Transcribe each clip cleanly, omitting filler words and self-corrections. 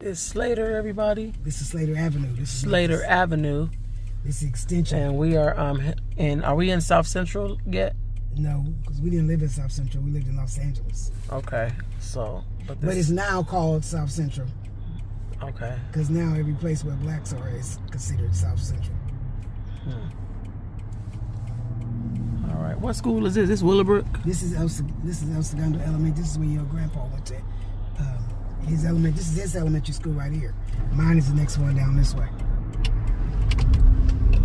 is Slater, everybody. This is Slater Avenue. This is Slater Avenue. This is extension. And we are are we in South Central yet? No, because we didn't live in South Central. We lived in Los Angeles. Okay, so but it's now called South Central. Okay. Because now every place where blacks are is considered South Central. All right. What school is this? This Willowbrook? This is El Segundo Elementary. This is where your grandpa went to. His elementary. This is his elementary school right here. Mine is the next one down this way.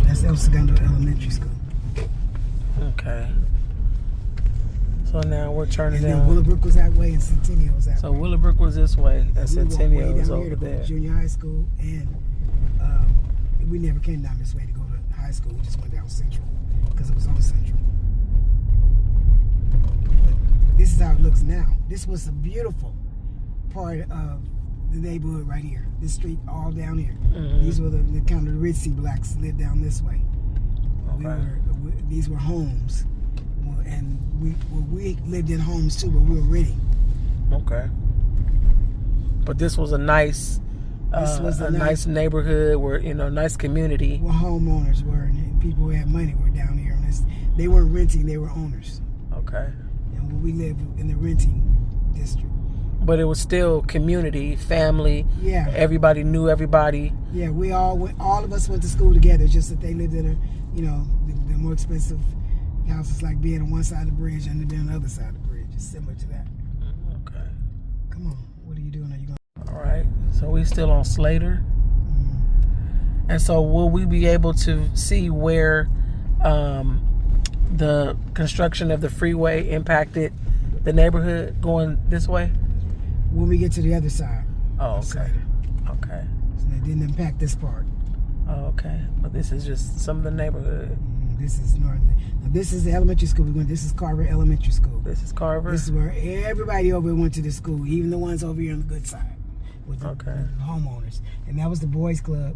That's El Segundo Elementary School. Okay. So now we're turning and down. And then Willowbrook was that way, and Centennial was that way. So Willowbrook was this way, and Centennial was over there. Junior high school, and we never came down this way to go to high school. We just went down Central because it was on Central. But this is how it looks now. This was a beautiful part of the neighborhood right here. This street all down here. These were the kind of the ritzy blacks lived down this way. Okay. These were homes, and we lived in homes too, but we were renting. Okay. But this was a nice, nice neighborhood where nice community. Where homeowners were, and people who had money were down here. They weren't renting; they were owners. Okay. And we lived in the renting district. But it was still community, family. Yeah. Everybody knew everybody. Yeah, all of us went to school together. Just that they lived in the more expensive houses, like being on one side of the bridge and being on the other side of the bridge. It's similar to that. Okay. Come on, what are you doing? Are you going? All right. So we still on Slater. And so will we be able to see where the construction of the freeway impacted the neighborhood going this way? When we get to the other side. Oh, okay. Okay. So it didn't impact this part. Oh, okay. But this is just some of the neighborhood. This is north. Now, this is the elementary school we're going. This is Carver Elementary School. This is Carver? This is where everybody over here went to the school, even the ones over here on the good side with the homeowners. And that was the boys' club.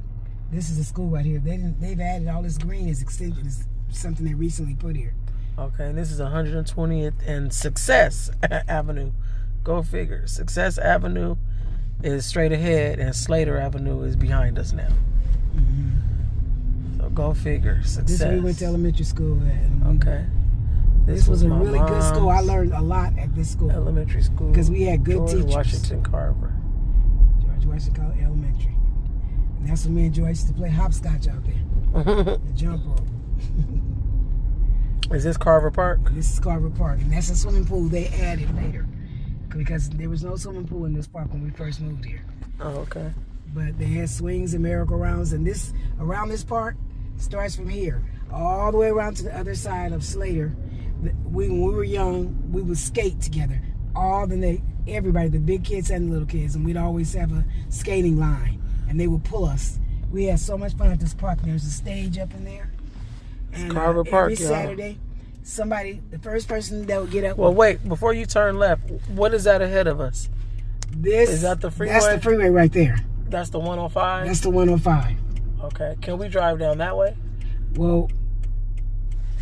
This is the school right here. They've added all this green as extension. Is something they recently put here. Okay, and this is 120th and Success Avenue. Go figure. Success Avenue is straight ahead, and Slater Avenue is behind us now. So go figure. Success. This is where we went to elementary school at. Okay. This was a really good school. I learned a lot at this school. Elementary school. Because we had good teachers. George Washington Carver. George Washington Elementary. And that's when me and George used to play hopscotch out there. The jump rope. Is this Carver Park? This is Carver Park. And that's a swimming pool they added later. Because there was no swimming pool in this park when we first moved here. Oh, okay. But they had swings and merry-go-rounds. And around this park starts from here all the way around to the other side of Slater. When we were young, we would skate together. Everybody, the big kids and the little kids. And we'd always have a skating line. And they would pull us. We had so much fun at this park. There's a stage up in there. And Carver Park, every Saturday, the first person that would get up. Well, wait, before you turn left, what is that ahead of us? Is that the freeway? That's the freeway right there. That's the 105? That's the 105. Okay. Can we drive down that way? Well,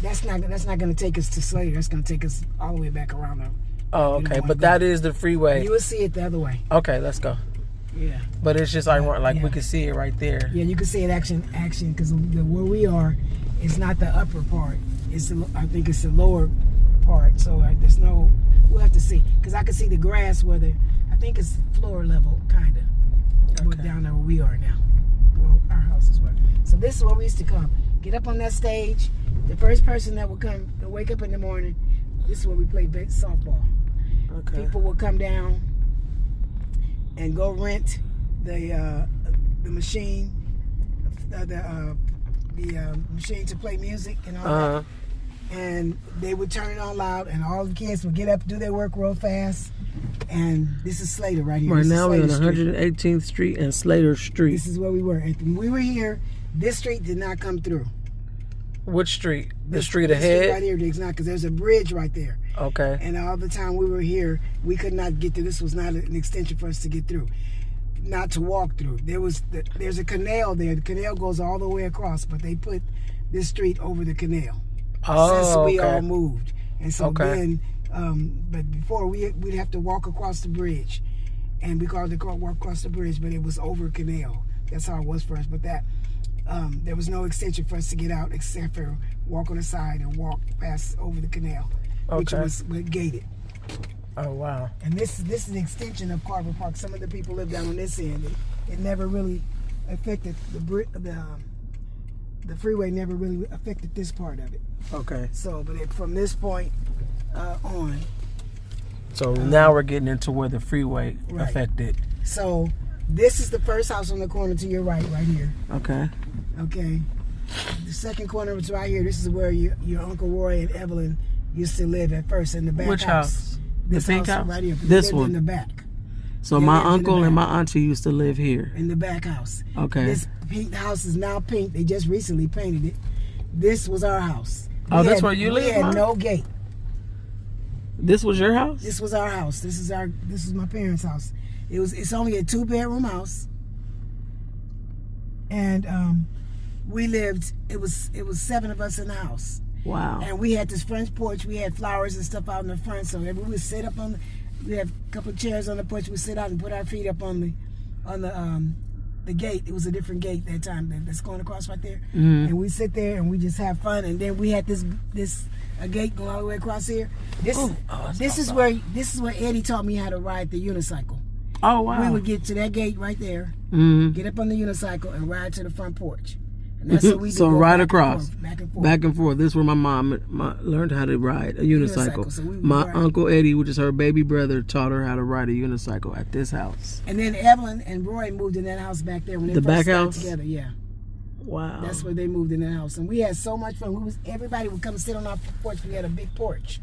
that's not going to take us to Slater. That's going to take us all the way back around there. Oh, okay. But that is the freeway. You will see it the other way. Okay, let's go. Yeah. But it's just ironic, we can see it right there. Yeah, you can see it action, because where we are is not the upper part. I think it's the lower part. So we'll have to see. Because I can see the grass I think it's floor level, kind of. Okay. Down there where we are now. Well, our houses were. So this is where we used to come. Get up on that stage. The first person that would come to wake up in the morning, this is where we play softball. Okay. People will come down and go rent the machine, the machine to play music and all that. And they would turn it on loud, and all the kids would get up, do their work real fast. And this is Slater right here. Right now we're on 118th Street and Slater Street. This is where we were. And when we were here, this street did not come through. Which street? The street ahead? Street right here does not, because there's a bridge right there. Okay. And all the time we were here, we could not get through. This was not an extension for us to get through. Not to walk through. There's a canal there. The canal goes all the way across, but they put this street over the canal. Since we all moved. And so then, but before we'd have to walk across the bridge. and we called it walk across the bridge, but it was over canal. That's how it was first. But that there was no extension for us to get out except for walk on the side and walk past over the canal, which was gated. Oh wow! And this is an extension of Carver Park. Some of the people live down on this end. It never really affected the freeway. Never really affected this part of it. Okay. So, but from this point on. So now we're getting into where the freeway affected. So this is the first house on the corner to your right here. Okay. Okay. The second corner is right here. This is where your Uncle Roy and Evelyn used to live at first in the back. Which house? This the pink house right here. This one? In the back. So my uncle and my auntie used to live here. In the back house. Okay. This pink house is now pink. They just recently painted it. This was our house. That's where you live? We had no gate. This was your house? This was our house. This is my parents' house. It's only a 2-bedroom house. And we lived, it was 7 of us in the house. Wow. And we had this front porch. We had flowers and stuff out in the front. So we would sit up we had a couple of chairs on the porch. We'd sit out and put our feet up on the gate. It was a different gate that time that's going across right there. Mm-hmm. And we sit there and we just have fun. And then we had this a gate going all the way across here. This is where Eddie taught me how to ride the unicycle. Oh wow! We would get to that gate right there, get up on the unicycle and ride to the front porch. And that's what we did. So right across, back and forth. Back and forth. This is where my mom learned how to ride a unicycle. So my Uncle Eddie, which is her baby brother, taught her how to ride a unicycle at this house. And then Evelyn and Roy moved in that house back there when they first got together. Yeah. Wow. That's where they moved in that house. And we had so much fun. Everybody would come sit on our porch. We had a big porch.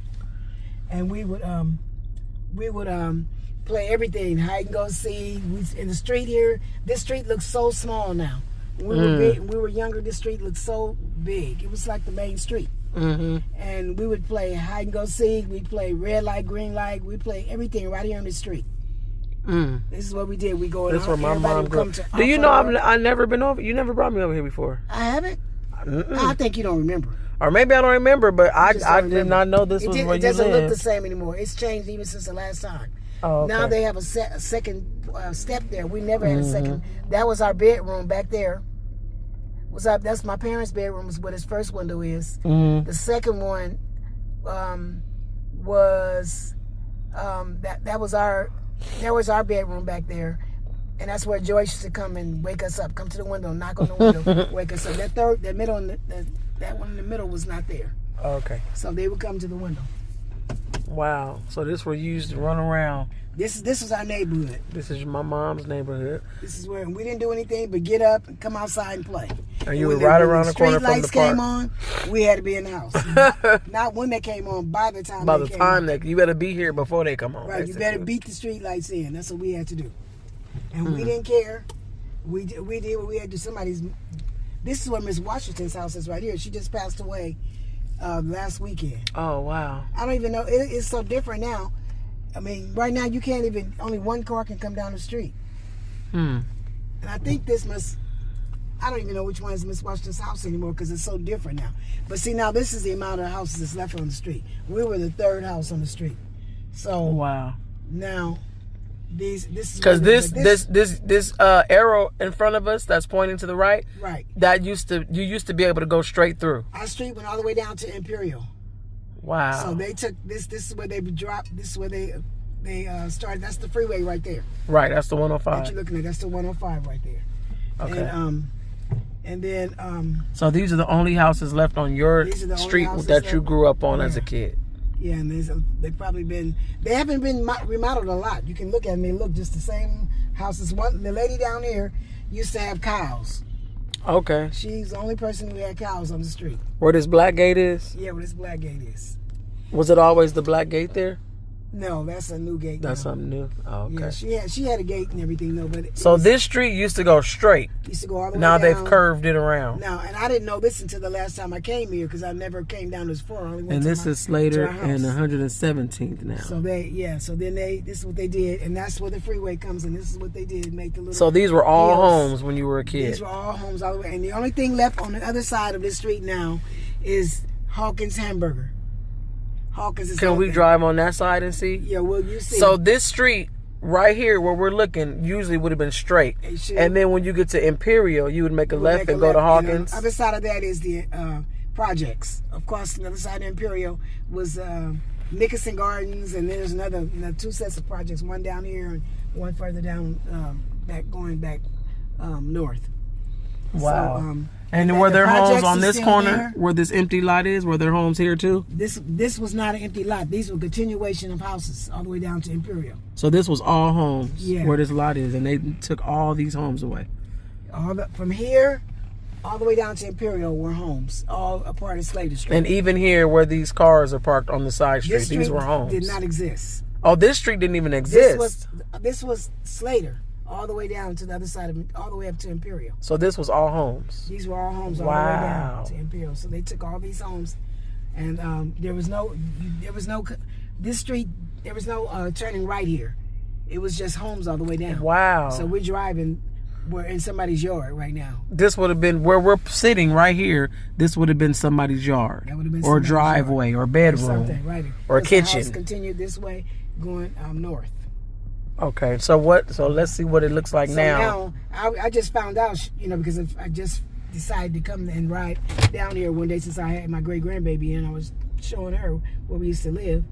And we would play everything, hide and go seek. In the street here, this street looks so small now. When we were younger, this street looked so big. It was like the main street. Mm-hmm. And we would play hide and go seek. We'd play red light, green light. We'd play everything right here on the street. This is what we did. We go. That's where my mom grew up. Do you know I've never been over? You never brought me over here before. I haven't. I think you don't remember. Or maybe I don't remember, but I did not know this was where you lived. It doesn't look the same anymore. It's changed even since the last time. Oh, okay. Now they have a second step there. We never had a second. That was our bedroom back there. That's my parents' bedroom. Is what his first window is. The second one was that was our bedroom back there, and that's where Joyce used to come and wake us up. Come to the window, knock on the window, wake us up. That middle, that one in the middle was not there. Okay. So they would come to the window. Wow. So this where you used to run around. This was our neighborhood. This is my mom's neighborhood. This is where we didn't do anything but get up and come outside and play. And you were right around the corner from the park. Street lights came on, we had to be in the house. Not when they came on, by the time they came on. You better be here before they come on. Right, you better beat the street lights in. That's what we had to do. And we didn't care. We did what we had to do. This is where Miss Washington's house is right here. She just passed away last weekend. Oh, wow. I don't even know. It's so different now. I mean, right now you can't even, only one car can come down the street. And I think I don't even know which one is Miss Washington's house anymore because it's so different now. But see, now this is the amount of houses that's left on the street. We were the third house on the street. So wow. Now this is because this arrow in front of us that's pointing to the right. Right. You used to be able to go straight through. Our street went all the way down to Imperial. Wow. So they took this is where they dropped. This is where they started. That's the freeway right there. Right. That's the 105. That you're looking at. That's the 105 right there. Okay. And then so these are the only houses left on your street that you grew up on as a kid. Yeah, and they haven't been remodeled a lot. You can look at them; they look just the same houses. The lady down here used to have cows. Okay. She's the only person who had cows on the street. Where this black gate is? Yeah, where this black gate is. Was it always the black gate there? No, that's a new gate. That's something new. Oh, okay. Yeah, she had a gate and everything though, but so this street used to go straight. Used to go all the way now down. They've curved it around. Now, and I didn't know this until the last time I came here because I never came down this far. And this is Slater and 117th now. So this is what they did, and that's where the freeway comes in. This is what they did, make the little. So these were all homes when you were a kid. These were all homes all the way, and the only thing left on the other side of this street now is Hawkins Hamburger. Hawkins is. Can we drive on that side and see? Yeah, well, you see. So this street right here where we're looking usually would have been straight. And then when you get to Imperial, you would make a left and go to Hawkins. The other side of that is the projects. Of course, the other side of Imperial was Nickerson Gardens, and there's another 2 sets of projects, one down here and one further down, going back north. Wow. So, and were there homes on this corner where this empty lot is? Were there homes here too? This was not an empty lot. These were continuation of houses all the way down to Imperial. So this was all homes where this lot is, and they took all these homes away. From here all the way down to Imperial were homes, all a part of Slater Street. And even here where these cars are parked on the side street, these were homes. Did not exist. Oh, this street didn't even exist. This was Slater. All the way down to the other side of it, all the way up to Imperial. So this was all homes. These were all homes all the way down to Imperial. So they took all these homes, and there was no turning right here. It was just homes all the way down. Wow. So we're driving, we're in somebody's yard right now. This would have been where we're sitting right here. This would have been somebody's yard, that would have been or driveway, yard. Or bedroom, or something, right? Or kitchen. The house continued this way, going north. Okay, so let's see what it looks like now. I just found out, because I just decided to come and ride down here one day since I had my great grandbaby, and I was showing her where we used to live.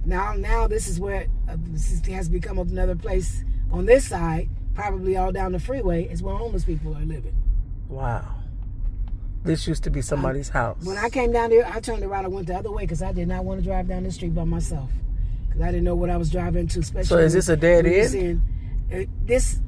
Now this is where this has become another place on this side, probably all down the freeway, is where homeless people are living. Wow. This used to be somebody's house. When I came down there, I turned around and went the other way because I did not want to drive down this street by myself. Because I didn't know what I was driving to. Especially. So is this a dead end? This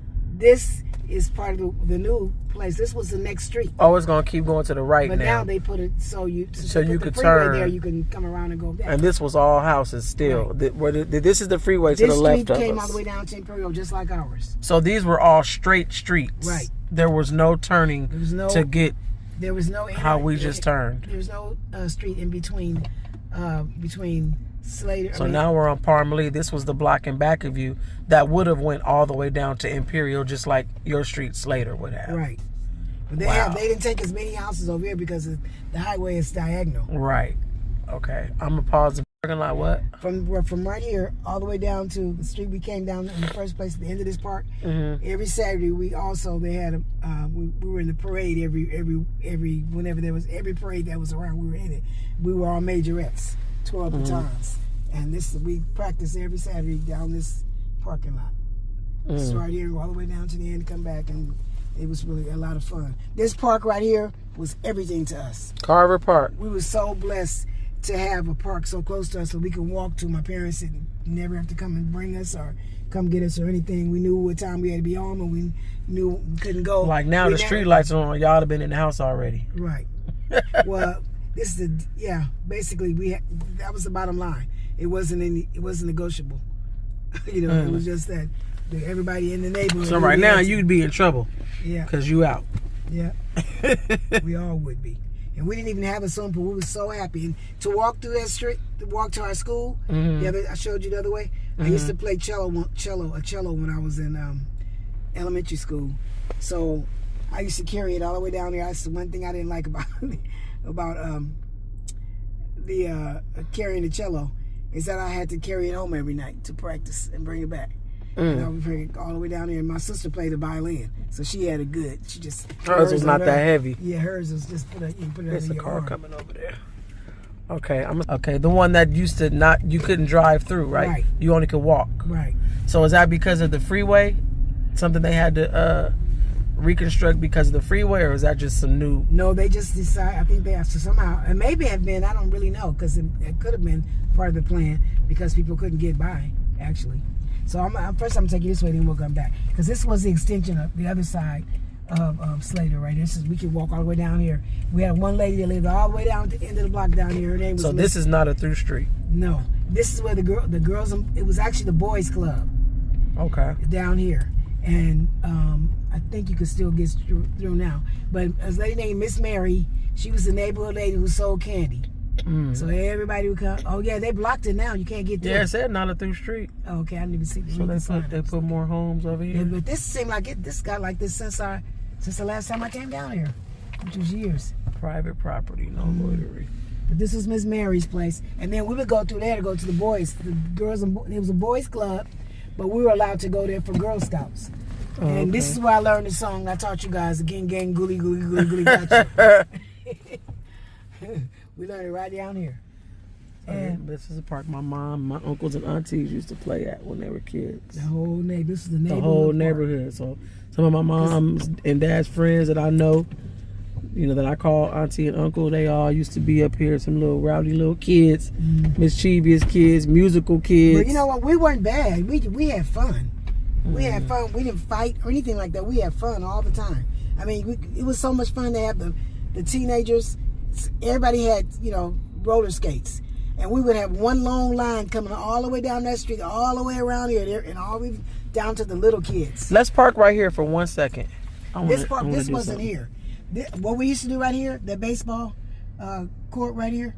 is part of the new place. This was the next street. Oh, it's gonna keep going to the right now. But now they put it so you could turn there. You can come around and go there. And this was all houses still. Right. This is the freeway to the left of us. This street came all the way down to Imperial, just like ours. So these were all straight streets. Right. There was no turning to get. There was no how we just turned. There was no street in between Slater. So now we're on Parmalee. This was the block in back of you that would have went all the way down to Imperial, just like your street Slater would have. Right. But they didn't take as many houses over here because the highway is diagonal. Right. Okay. I'm gonna pause the parking lot. What? From right here all the way down to the street we came down in the first place at the end of this park. Mm-hmm. Every Saturday we had we were in the parade every whenever there was every parade that was around, we were in it. We were all majorettes. 12 batons, and we practice every Saturday down this parking lot. Start here all the way down to the end, come back, and it was really a lot of fun. This park right here was everything to us. Carver Park. We were so blessed to have a park so close to us so we could walk to. My parents didn't never have to come and bring us or come get us or anything. We knew what time we had to be home, and we knew we couldn't go. Like now the street lights are on, y'all have been in the house already. Right. Well. This is basically that was the bottom line. It wasn't negotiable. It was just that everybody in the neighborhood. So right now you'd be in trouble. Yeah. Because you out. Yeah. We all would be. And we didn't even have a swimming pool. We were so happy. And to walk through that street, to walk to our school, I showed you the other way. I used to play cello when I was in elementary school. So I used to carry it all the way down there. That's the one thing I didn't like about carrying the cello is that I had to carry it home every night to practice and bring it back. And I would bring it all the way down there. And my sister played the violin, so she had it good. Hers was not that heavy. Yeah, hers was just put it There's in a your car arm. coming over there. Okay, the one that used to you couldn't drive through, right? Right. You only could walk. Right. So is that because of the freeway? Something they had to reconstruct because of the freeway, or is that just some new? No, they just decided. I think they have to somehow, and maybe have been. I don't really know because it could have been part of the plan because people couldn't get by actually. So first I'm gonna take you this way, then we'll come back because this was the extension of the other side of Slater. Right, we could walk all the way down here. We had one lady that lived all the way down to the end of the block down here. Her name was. So this is not a through street. No, this is where the girls. It was actually the boys' club. Okay. Down here. And I think you could still get through now. But a lady named Miss Mary, she was the neighborhood lady who sold candy. So everybody would come. Oh yeah, they blocked it now. You can't get through. Yeah, it said not a through street. Oh, okay, I didn't even see the So they put more homes over here. Yeah, but this seemed like it. This got like this since the last time I came down here, which was years. Private property, no loitering. But this was Miss Mary's place, and then we would go through there to go to the boys, the girls, and it was a boys' club. but we were allowed to go there for Girl Scouts. Oh, and okay. this is where I learned the song I taught you guys, Gang Gang Gooly Gooly Gooly Gooly Gotcha. We learned it right down here. And this is a park my mom, my uncles, and aunties used to play at when they were kids. The whole neighborhood. This is the neighborhood. The whole park. neighborhood. So some of my mom's and dad's friends that I know, you know, that I call auntie and uncle, they all used to be up here. Some little rowdy little kids, mischievous kids, musical kids. But you know what? We weren't bad. We had fun. We had fun. We didn't fight or anything like that. We had fun all the time. I mean, it was so much fun to have the teenagers. Everybody had, you know, roller skates. And we would have one long line coming all the way down that street, all the way around here, and all the way down to the little kids. Let's park right here for 1 second. This wasn't here. What we used to do right here, the baseball court right here,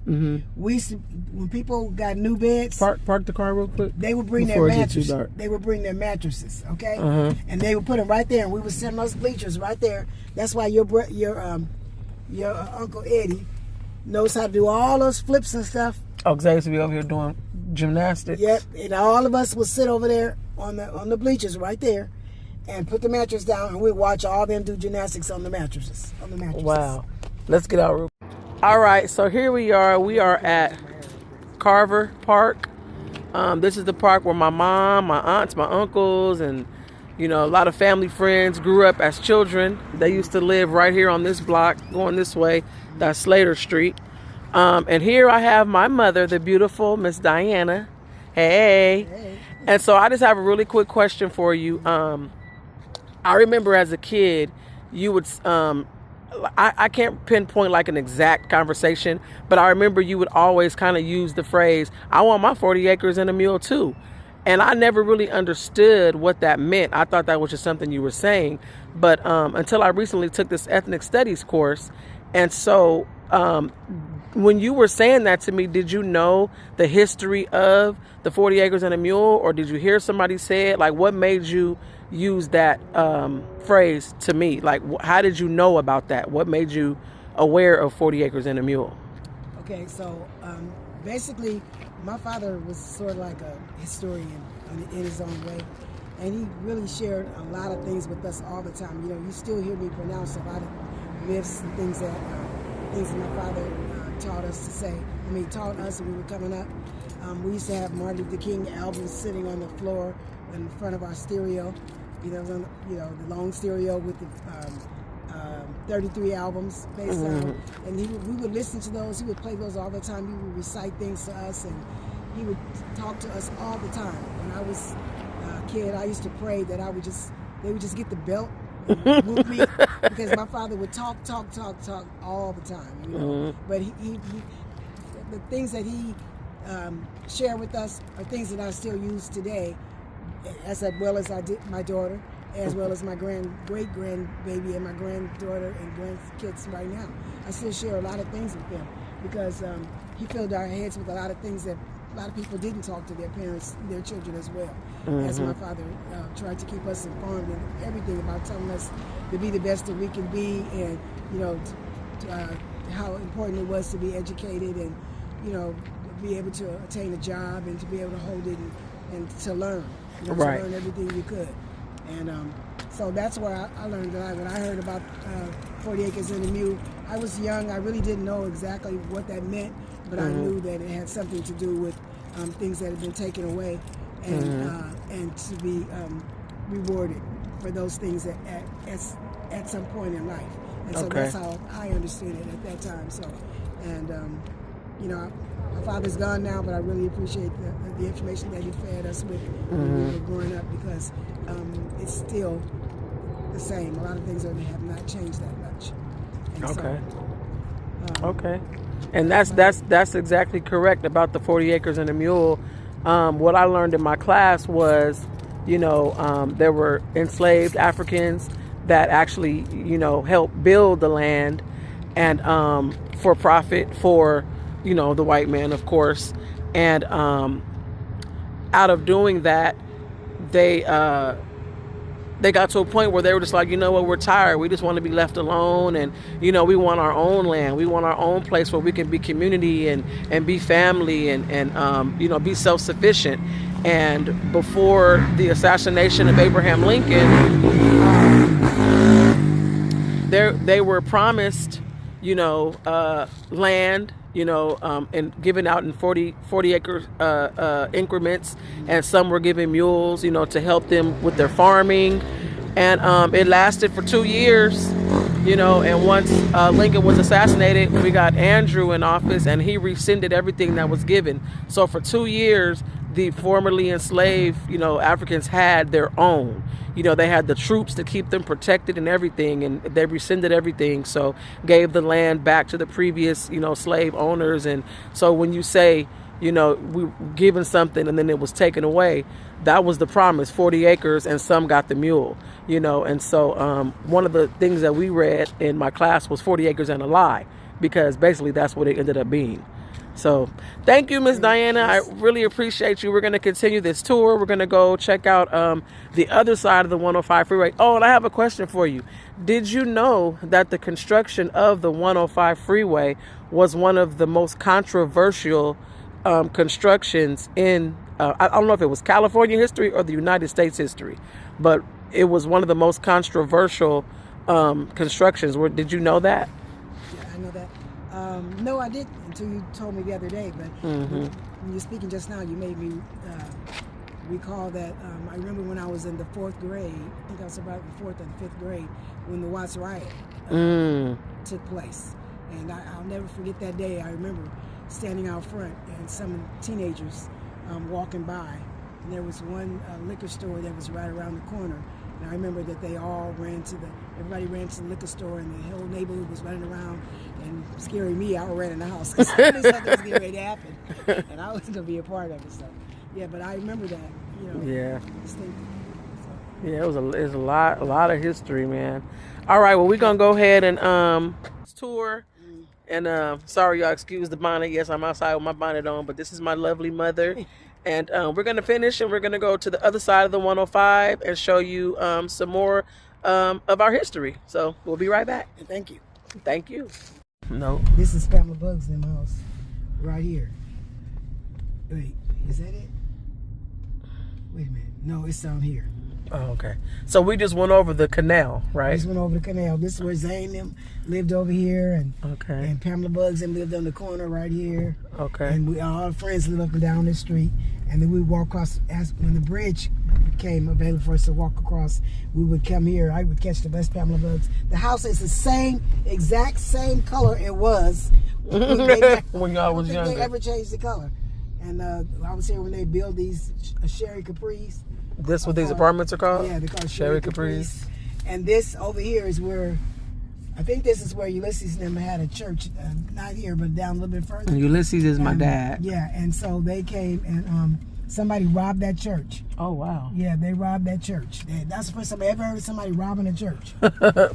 we used to, when people got new beds, Park the car real quick. they would bring their mattresses. They would bring their mattresses, okay, and they would put them right there, and we would sit on those bleachers right there. That's why your Uncle Eddie knows how to do all those flips and stuff. Oh, because I used to be over here doing gymnastics. Yep, and all of us would sit over there on the bleachers right there, and put the mattress down, and we'd watch all them do gymnastics on the mattresses. Wow. Let's get out real quick. All right, so here we are. We are at Carver Park. This is the park where my mom, my aunts, my uncles, and you know, a lot of family friends grew up as children. They used to live right here on this block, going this way. That's Slater Street. And here I have my mother, the beautiful Miss Diana. Hey. And so I just have a really quick question for you. I remember as a kid, you would, I can't pinpoint like an exact conversation, but I remember you would always kind of use the phrase, I want my 40 acres and a mule too. And I never really understood what that meant. I thought that was just something you were saying. But until I recently took this ethnic studies course. And so when you were saying that to me, did you know the history of the 40 acres and a mule? Or did you hear somebody say it? Like, what made you use that phrase to me? Like, how did you know about that? What made you aware of 40 acres and a mule? Okay, so basically, my father was sort of like a historian in his own way. And he really shared a lot of things with us all the time. You know, you still hear me pronounce a lot of myths and things that my father taught us to say. I mean, taught us when we were coming up. We used to have Martin Luther King albums sitting on the floor in front of our stereo. You know, the long stereo with the 33 albums based on. And we would listen to those. He would play those all the time. He would recite things to us, and he would talk to us all the time. When I was a kid, I used to pray that they would just get the belt and move me, because my father would talk all the time. You know? But he the things that he shared with us are things that I still use today, as well as I did my daughter, as well as my great grandbaby and my granddaughter and grandkids right now. I still share a lot of things with them, because he filled our heads with a lot of things that a lot of people didn't talk to their parents, their children as well. As my father tried to keep us informed in everything about telling us to be the best that we can be, and you know, how important it was to be educated, and you know, be able to attain a job, and to be able to hold it and to learn, you know, Right. to learn everything you could. And so that's where I learned that when I heard about 40 acres and a mule. I was young. I really didn't know exactly what that meant, but I knew that it had something to do with things that had been taken away, and to be rewarded for those things at some point in life. And so that's how I understood it at that time. So, and you know, my father's gone now, but I really appreciate the information that he fed us with when we were growing up, because it's still the same. A lot of things have not changed that much. And Okay. And that's exactly correct about the 40 acres and a mule. What I learned in my class was, you know, there were enslaved Africans that actually, you know, helped build the land, and for profit for, you know, the white man, of course. And out of doing that, they they got to a point where they were just like, you know what, we're tired. We just want to be left alone. And, you know, we want our own land. We want our own place where we can be community and be family and you know, be self-sufficient. And before the assassination of Abraham Lincoln, they were promised, you know, land, you know, and given out in 40 acre increments, and some were given mules, you know, to help them with their farming. And it lasted for 2 years, you know, and once Lincoln was assassinated, we got Andrew in office, and he rescinded everything that was given. So for 2 years, the formerly enslaved, you know, Africans had their own. You know, they had the troops to keep them protected and everything, and they rescinded everything. So gave the land back to the previous, you know, slave owners. And so when you say, you know, we given something and then it was taken away, that was the promise, 40 acres, and some got the mule, you know. And so one of the things that we read in my class was 40 acres and a lie, because basically that's what it ended up being. So thank you, Miss Diana. I really appreciate you. We're going to continue this tour. We're going to go check out the other side of the 105 freeway. Oh, and I have a question for you. Did you know that the construction of the 105 freeway was one of the most controversial constructions in, I don't know if it was California history or the United States history, but it was one of the most controversial constructions. Did you know that? Yeah, I know that. No, I didn't until you told me the other day. But when you're speaking just now, you made me recall that I remember when I was in the 4th grade. I think I was about the 4th or the 5th grade when the Watts riot took place, and I'll never forget that day. I remember standing out front and some teenagers walking by, and there was one liquor store that was right around the corner. And I remember that they all everybody ran to the liquor store, and the whole neighborhood was running around and scaring me. I ran in the house because I knew something was getting ready to happen, and I wasn't going to be a part of it. So, yeah, but I remember that, you know. Yeah. Distinctly. So. Yeah, it's a lot of history, man. All right, well, we're going to go ahead and tour. And sorry, y'all, excuse the bonnet. Yes, I'm outside with my bonnet on, but this is my lovely mother. And we're going to finish, and we're going to go to the other side of the 105 and show you some more of our history. So we'll be right back. Thank you. Thank you. No. This is Pamela Bugs in the house right here. Wait, is that it? Wait a minute. No, it's down here. Oh, okay. So we just went over the canal, right? We just went over the canal. This is where Zane them lived over here, and Pamela Bugs and lived on the corner right here. Okay. And all our friends live up and down this street. And then we walk across. When the bridge became available for us to walk across, we would come here. I would catch the bus, Pamela Bugs. The house is the exact same color it was when y'all was younger. They ever changed the color. And I was here when they built these Sherry Capris. This what these apartments are called? Yeah, they're called Sherry Capris. And this over here is where, I think this is where Ulysses and them had a church. Not here, but down a little bit further. And Ulysses is my dad. Yeah, and so they came and somebody robbed that church. Oh, wow. Yeah, they robbed that church. That's the first time I ever heard somebody robbing a church.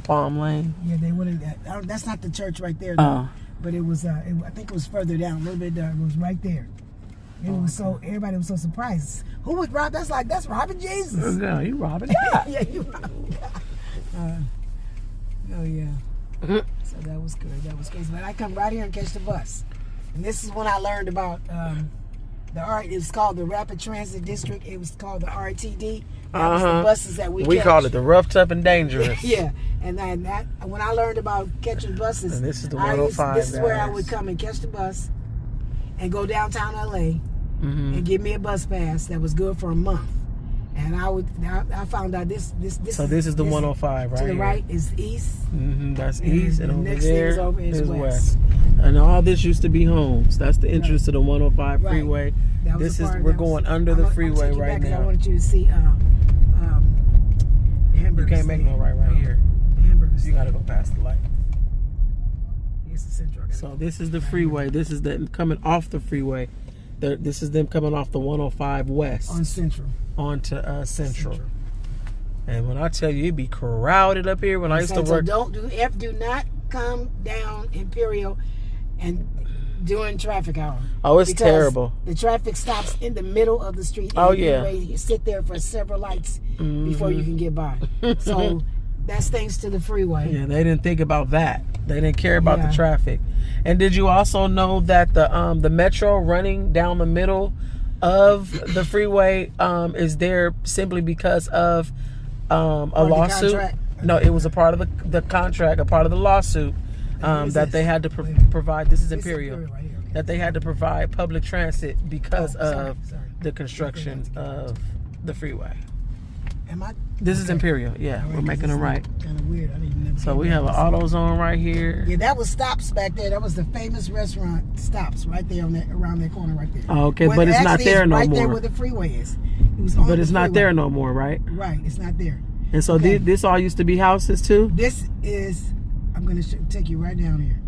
Palm Lane. Yeah, they would have. That's not the church right there, though. But it was, I think it was further down, a little bit, it was right there. It was so, everybody was so surprised. Who would rob? That's robbing Jesus. No, you robbing God. Yeah, you robbing God. Oh, yeah. So that was good. That was crazy. But I come right here and catch the bus. And this is when I learned about it was called the Rapid Transit District. It was called the RTD. That was the buses that we catch. called it the Rough, Tough, and Dangerous. Yeah. And then when I learned about catching buses, and this is the 105. This is where I would come and catch the bus and go downtown LA. And give me a bus pass that was good for a month, and I found out this. So this is the 105, right? To the right is east. That's east, and over next there thing is over is west. And all this used to be homes. That's the entrance to the 105 freeway. We're going under the freeway right now. I wanted you to see the hamburgers. You can't make no right here. The hamburgers. You got to go past the light. It's the Central. So this is the freeway. This is them coming off the freeway. This is them coming off the 105 west. On Central. Onto Central. And when I tell you, it'd be crowded up here when I used to work. So do not come down Imperial and during traffic hour. Oh, it's because terrible. The traffic stops in the middle of the street. Oh, and yeah. You sit there for several lights before you can get by. So that's thanks to the freeway. Yeah, they didn't think about that. They didn't care about Yeah. the traffic. And did you also know that the metro running down the middle of the freeway is there simply because of a lawsuit? No, it was a part of the contract, a part of the lawsuit that they had to provide. This is Imperial. Right here, okay. That they had to provide public transit because sorry. the construction of the freeway. Am I? This is Imperial. Yeah, we're making a right. Kind of weird. I didn't never. So we have an AutoZone right here. Yeah, that was Stops back there. That was the famous restaurant Stops right there on that around that corner right there. Oh, okay, Well, but it's not actually, there no right more. there where the freeway is. It was on But the it's not freeway. there no more, right? Right, it's not there. And so Okay. this all used to be houses too? This is. I'm gonna take you right down here.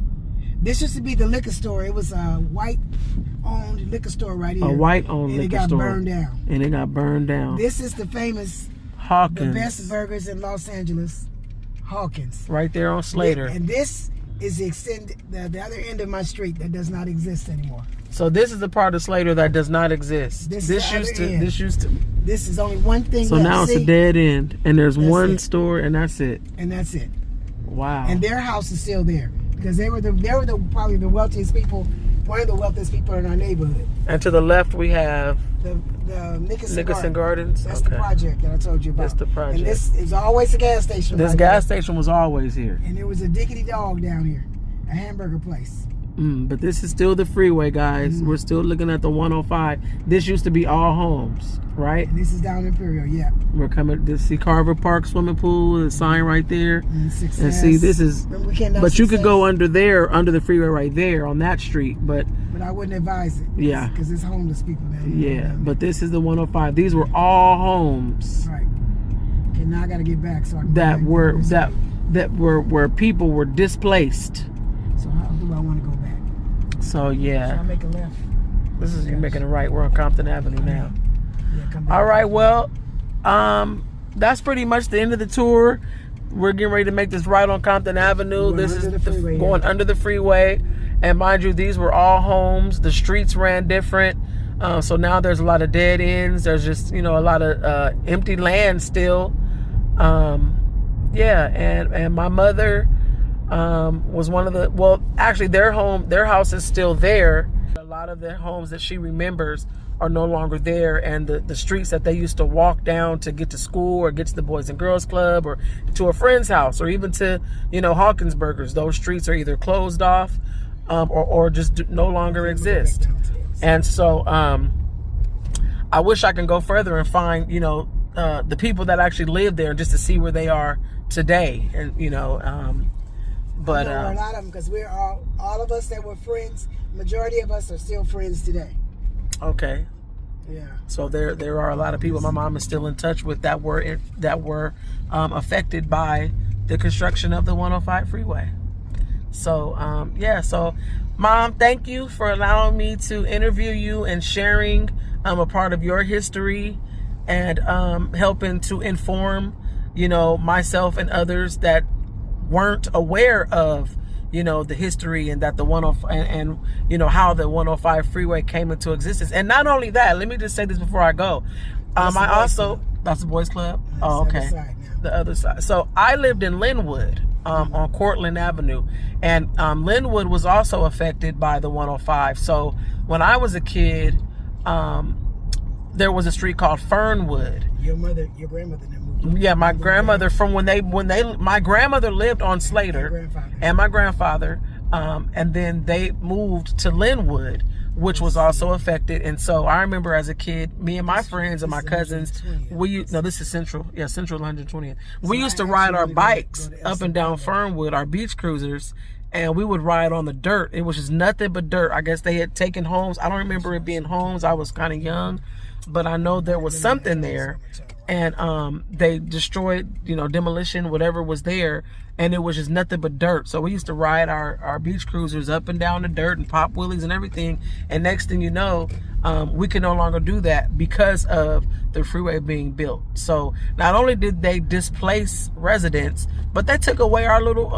This used to be the liquor store. It was a white-owned liquor store right here. A white-owned and liquor it got store. burned down. And it got burned down. This is the famous, the Hawkins. best burgers in Los Angeles, Hawkins. Right there on Slater. And this is the other end of my street that does not exist anymore. So this is the part of Slater that does not exist. This is the other end. This used to. This is only one thing So left. now it's See? a dead end, and there's That's one it. store, and that's it. And that's it. Wow. And their house is still there because they were probably the wealthiest people, one of the wealthiest people in our neighborhood. And to the left we have The Nickerson Gardens. That's the project that I told you about. That's the project. And this is always a gas station. This right gas there. station was always here. And there was a Diggity Dog down here, a hamburger place. But this is still the freeway, guys. We're still looking at the 105. This used to be all homes, right? And this is down Imperial, yeah. We're coming to see Carver Park swimming pool, the sign right there. And Success. And see, this is. Remember we came down But you could Success? go under there, under the freeway right there on that street. But But I wouldn't advise it. Yeah. Because it's homeless people down here. yeah, but this is the 105. These were all homes Right. Okay, now I got to get back so I can that go back were to this that way. that were where people were displaced. So how do I want to go back? So Should I yeah, make a left? this is you're making it right. We're on Compton Avenue now. Yeah, come back. All right, well, that's pretty much the end of the tour. We're getting ready to make this right on Compton Avenue. Going This under is the freeway, going yeah. under the freeway. And mind you, these were all homes. The streets ran different. So now there's a lot of dead ends. There's just, a lot of empty land still. Yeah, and my mother was one of the, well, actually their house is still there. A lot of the homes that she remembers are no longer there, and the streets that they used to walk down to get to school or get to the Boys and Girls Club or to a friend's house or even to, Hawkins Burgers, those streets are either closed off or just no longer exist. And so I wish I can go further and find, the people that actually live there just to see where they are today. And, but I know a lot of them because we're all of us that were friends. Majority of us are still friends today. okay. Yeah. So there are a lot of people my mom is still in touch with that were affected by the construction of the 105 freeway. So yeah, so Mom, thank you for allowing me to interview you and sharing a part of your history and helping to inform myself and others that weren't aware of the history and that the 105 and how the 105 freeway came into existence. And not only that, let me just say this before I go. That's the Boys Club. Oh, okay. The other side. So I lived in Linwood on Cortland Avenue, and Linwood was also affected by the 105. So when I was a kid, there was a street called Fernwood. Your grandmother never moved. Yeah, my grandmother my grandmother lived on Slater, and my grandfather, and then they moved to Linwood, which was also affected. And so I remember as a kid, me and my friends and my cousins, this is Central, Central 120th. We used to ride our bikes up and down Fernwood, our beach cruisers, and we would ride on the dirt. It was just nothing but dirt. I guess they had taken homes. I don't remember it being homes. I was kind of young, but I know there was something there. And they destroyed, demolition, whatever was there, and it was just nothing but dirt. So we used to ride our beach cruisers up and down the dirt and pop wheelies and everything. And next thing you know, we can no longer do that because of the freeway being built. So not only did they displace residents, but they took away our little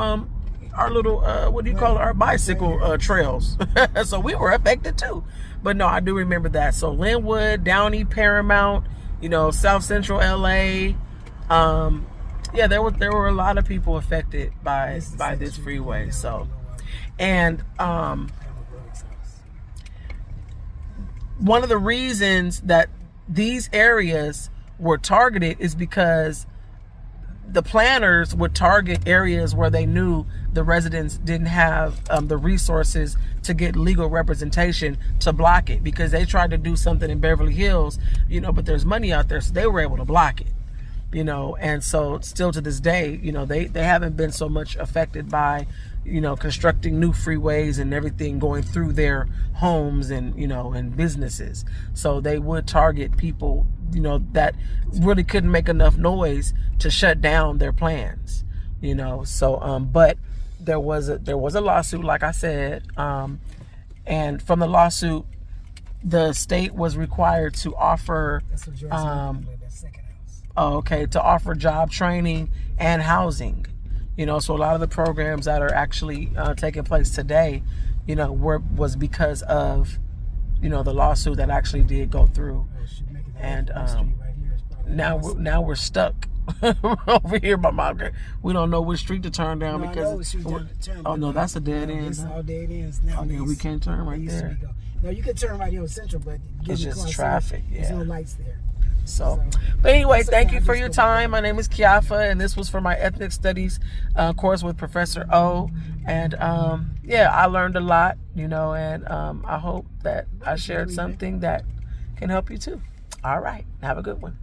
our little what do you call it, our bicycle trails. So we were affected too. But no, I do remember that. So Linwood, Downey, Paramount, you know, South Central LA. Yeah, there were a lot of people affected by this freeway. So, and one of the reasons that these areas were targeted is because the planners would target areas where they knew the residents didn't have the resources to get legal representation to block it, because they tried to do something in Beverly Hills, you know, but there's money out there, so they were able to block it, you know. And so still to this day, you know, they haven't been so much affected by, you know, constructing new freeways and everything going through their homes and, you know, and businesses. So they would target people, you know, that really couldn't make enough noise to shut down their plans, you know. So but there was a lawsuit, like I said, and from the lawsuit, the state was required to offer to offer job training and housing. You know, so a lot of the programs that are actually taking place today, you know, was because of, you know, the lawsuit that actually did go through. And now we're stuck over here by my. We don't know which street to turn down oh no, that's a dead end. It's all dead ends now. Oh yeah, we can't turn right there. No, you can turn right here on Central, but it's just traffic. There's no lights there. So, but anyway, thank you for your time. My name is Kijafa, and this was for my ethnic studies course with Professor O. And yeah, I learned a lot, you know, and I hope that I shared something that can help you too. All right, have a good one.